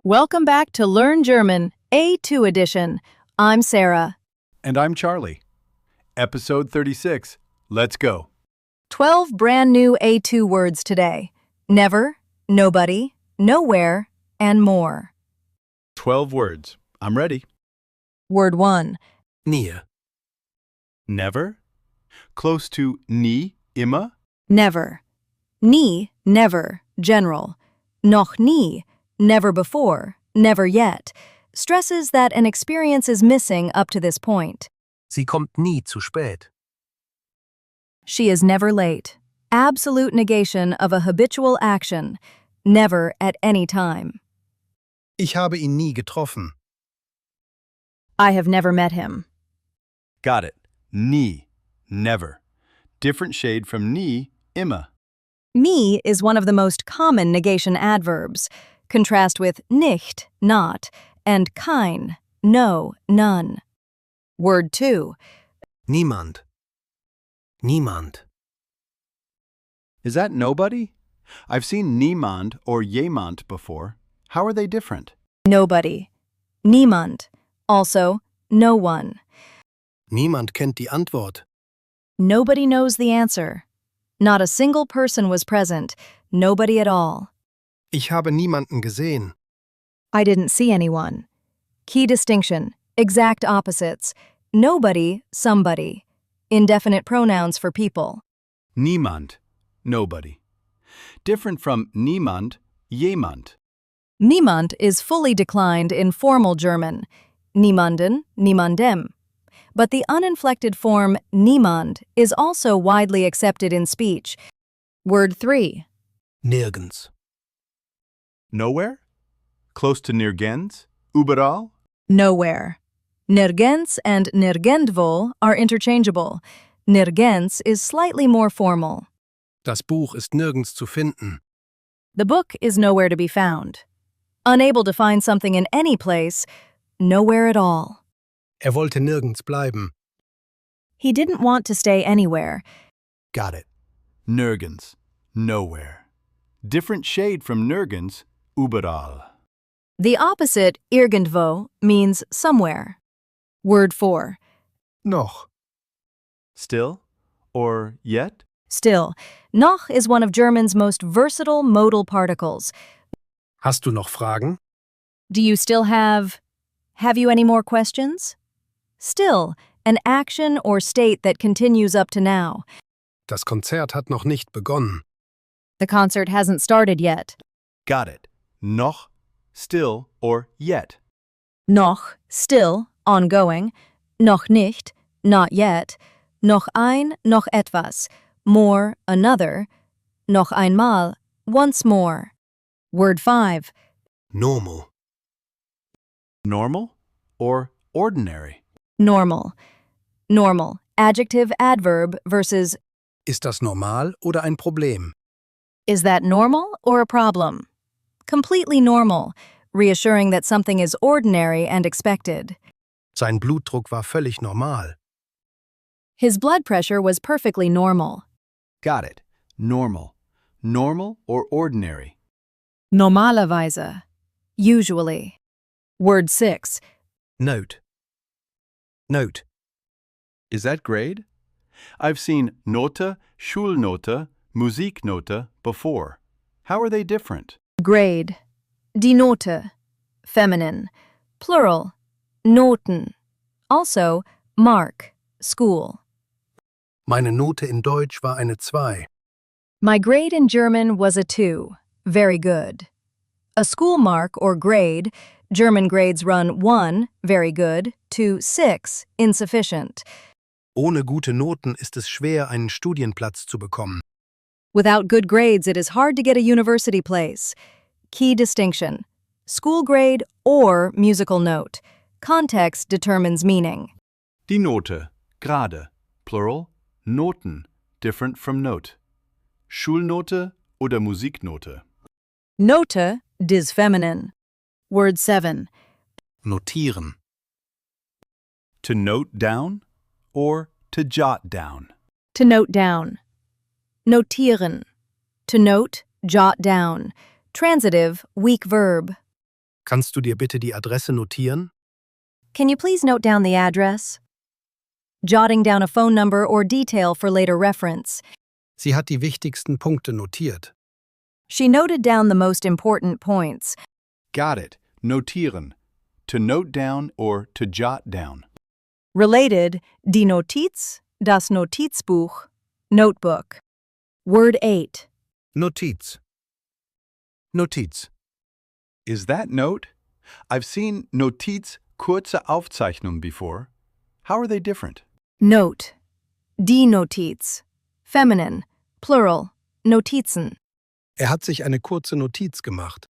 Welcome back to Learn German, A2 edition. I'm Sarah. And I'm Charlie. Episode 36. Let's go. 12 brand new A2 words today. Never, nobody, nowhere, and more. 12 words. I'm ready. Word 1. Nie, Never. Close to nie, immer. Never. Nie, never, general. Noch nie, never before, never yet. Stresses that an experience is missing up to this point. sie kommt nie zu spät. She is never late. Absolute negation of a habitual action. Never at any time. Ich habe ihn nie getroffen. I have never met him. Got it. Nie, never. Different shade from nie, immer. Me is one of the most common negation adverbs. Contrast with nicht, not, and kein, no, none. Word 2. Niemand. Niemand. Is that nobody? I've seen niemand or jemand before. How are they different? Nobody. Niemand. Also, no one. Niemand kennt die Antwort. Nobody knows the answer. Not a single person was present. Nobody at all. Ich habe niemanden gesehen. I didn't see anyone. Key distinction. Exact opposites. Nobody, somebody. Indefinite pronouns for people. Niemand, nobody. Different from niemand, jemand. Niemand is fully declined in formal German. Niemanden, niemandem. But the uninflected form niemand is also widely accepted in speech. Word 3. Nirgends. Nowhere? Close to nirgends? Überall? Nowhere. Nirgends and nirgendwo are interchangeable. Nirgends is slightly more formal. Das Buch ist nirgends zu finden. The book is nowhere to be found. Unable to find something in any place, nowhere at all. Wollte nirgends bleiben. He didn't want to stay anywhere. Got it. Nirgends, nowhere. Different shade from nirgends, überall. The opposite, irgendwo, means somewhere. Word 4. Noch. Still? Or yet? Still, noch is one of German's most versatile modal particles. Hast du noch Fragen? Do you still have you any more questions? Still, an action or state that continues up to now. Das Konzert hat noch nicht begonnen. The concert hasn't started yet. Got it. Noch, still, or yet. Noch, still, ongoing. Noch nicht, not yet. Noch ein, noch etwas. More, another. Noch einmal, once more. Word 5. Normal. Normal or ordinary? Normal. Normal, adjective, adverb versus Ist das normal oder ein Problem? is that normal or a problem? Completely normal, reassuring that something is ordinary and expected. Sein Blutdruck war völlig normal. His blood pressure was perfectly normal. Got it. Normal. Normal or ordinary? Normalerweise. Usually. Word 6. Note. Note. Is that grade? I've seen Note, Schulnote, Musiknote before. How are they different? Grade. Die Note. Feminine. Plural. Noten. Also, Mark. School. Meine Note in Deutsch war eine 2. My grade in German was a 2. Very good. A school mark or grade, German grades run 1, very good, to 6, insufficient. Ohne gute Noten ist es schwer, einen Studienplatz zu bekommen. Without good grades, it is hard to get a university place. Key distinction. School grade or musical note. Context determines meaning. Die Note, gerade, plural, Noten, different from note. Schulnote oder Musiknote? Note, dis feminine. Word 7. Notieren. To note down or to jot down? To note down. Notieren. To note, jot down. Transitive, weak verb. Kannst du dir bitte die Adresse notieren? Can you please note down the address? Jotting down a phone number or detail for later reference. Sie hat die wichtigsten Punkte notiert. She noted down the most important points. Got it. Notieren. To note down or to jot down. Related, die Notiz, das Notizbuch, notebook. Word 8. Notiz. Notiz. Is that note? I've seen Notiz kurze Aufzeichnung before. How are they different? Note. Die Notiz. Feminine. Plural. Notizen. Hat sich eine kurze Notiz gemacht.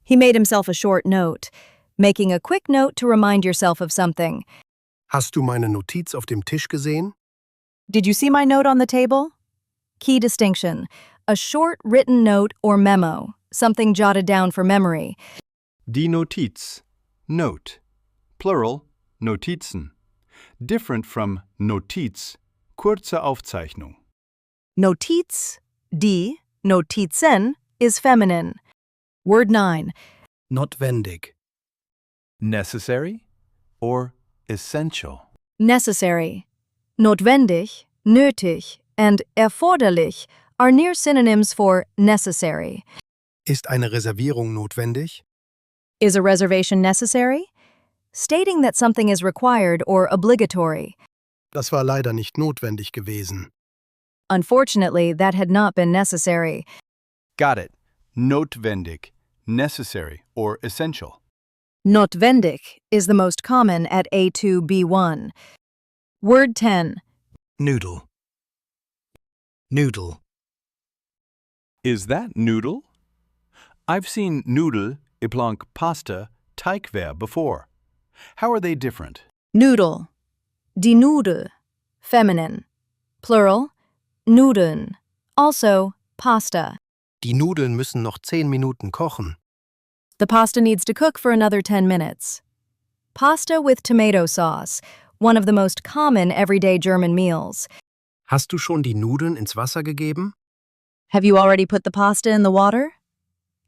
He made himself a short note, making a quick note to remind yourself of something. Hast du meine Notiz auf dem Tisch gesehen? Did you see my note on the table? Key distinction. A short written note or memo, something jotted down for memory. Die Notiz. Note. Plural. Notizen. Different from Notiz. Kurze Aufzeichnung. Notiz, die, Notizen, is feminine. Word 9. Notwendig. Necessary or essential? Necessary. Notwendig, nötig, and erforderlich are near synonyms for necessary. Ist eine Reservierung notwendig? Is a reservation necessary? Stating that something is required or obligatory. Das war leider nicht notwendig gewesen. Unfortunately, that had not been necessary. Got it. Notwendig. Necessary or essential. Notwendig is the most common at A2, B1. Word 10. Nudel. Nudel. Is that noodle? I've seen Nudel, iblanc pasta, Teigware before. How are they different? Nudel. Die Nudel. Feminine. Plural. Nudeln. Also, pasta. Die Nudeln müssen noch 10 Minuten kochen. The pasta needs to cook for another 10 minutes. Pasta with tomato sauce, one of the most common everyday German meals. Hast du schon die Nudeln ins Wasser gegeben? Have you already put the pasta in the water?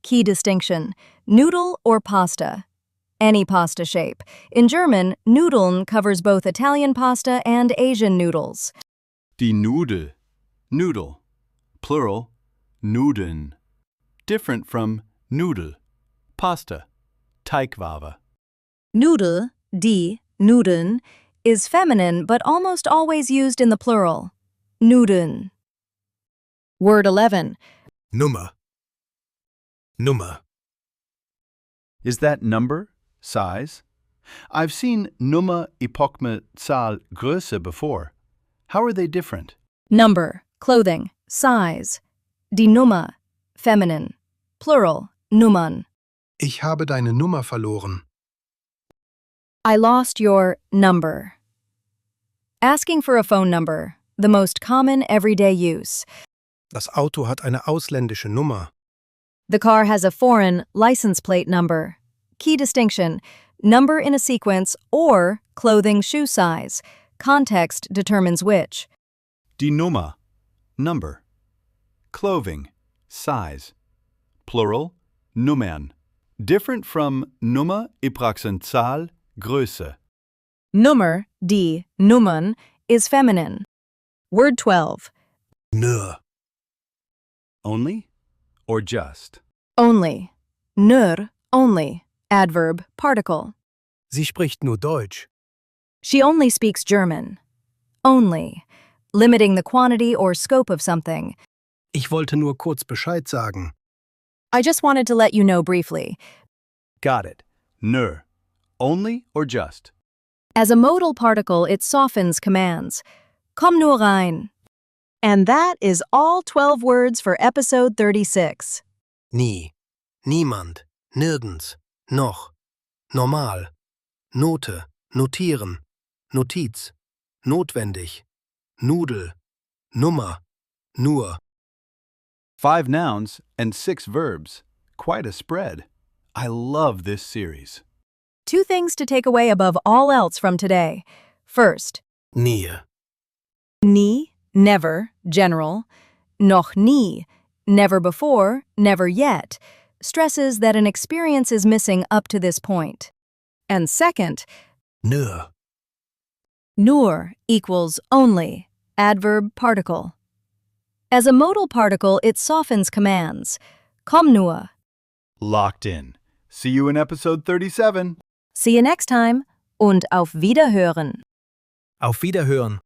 Key distinction. Noodle or pasta. Any pasta shape. In German, Nudeln covers both Italian pasta and Asian noodles. Die Nudel. Noodle. Plural. Nudeln. Different from Nudel. Pasta. Teigware. Nudel, die, Nudeln, is feminine but almost always used in the plural. Nudeln. Word 11. Nummer. Nummer. Is that number? Size? I've seen Nummer, Epochme, Zahl, Größe before. How are they different? Number, clothing, size. Die Nummer, feminine. Plural, Nummern. Ich habe deine Nummer verloren. I lost your number. Asking for a phone number, the most common everyday use. Das Auto hat eine ausländische Nummer. The car has a foreign license plate number. Key distinction, number in a sequence or clothing shoe size. Context determines which. Die Nummer. Number. Clothing. Size. Plural. Nummern. Different from Nummer, Ipraxen, Zahl, Größe. Nummer, die, Nummern, is feminine. Word 12. Nur. Only or just? Only. Nur, only. Adverb, particle. Sie spricht nur Deutsch. She only speaks German. Only. Limiting the quantity or scope of something. Ich wollte nur kurz Bescheid sagen. I just wanted to let you know briefly. Got it. Nur. Only or just? As a modal particle, it softens commands. Komm nur rein. And that is all 12 words for episode 36. Nie. Niemand. Nirgends. Noch. Normal. Note. Notieren. Notiz. Notwendig. Nudel. Nummer. Nur. 5 nouns and 6 verbs. Quite a spread. I love this series. 2 things to take away above all else from today. First, Nie. nie, never, general. Noch nie, never before, never yet. stresses that an experience is missing up to this point. And second, Nur. nur equals only, adverb particle. As a modal particle, it softens commands. Komm nur. Locked in. See you in episode 37. See you next time und auf Wiederhören. Auf Wiederhören.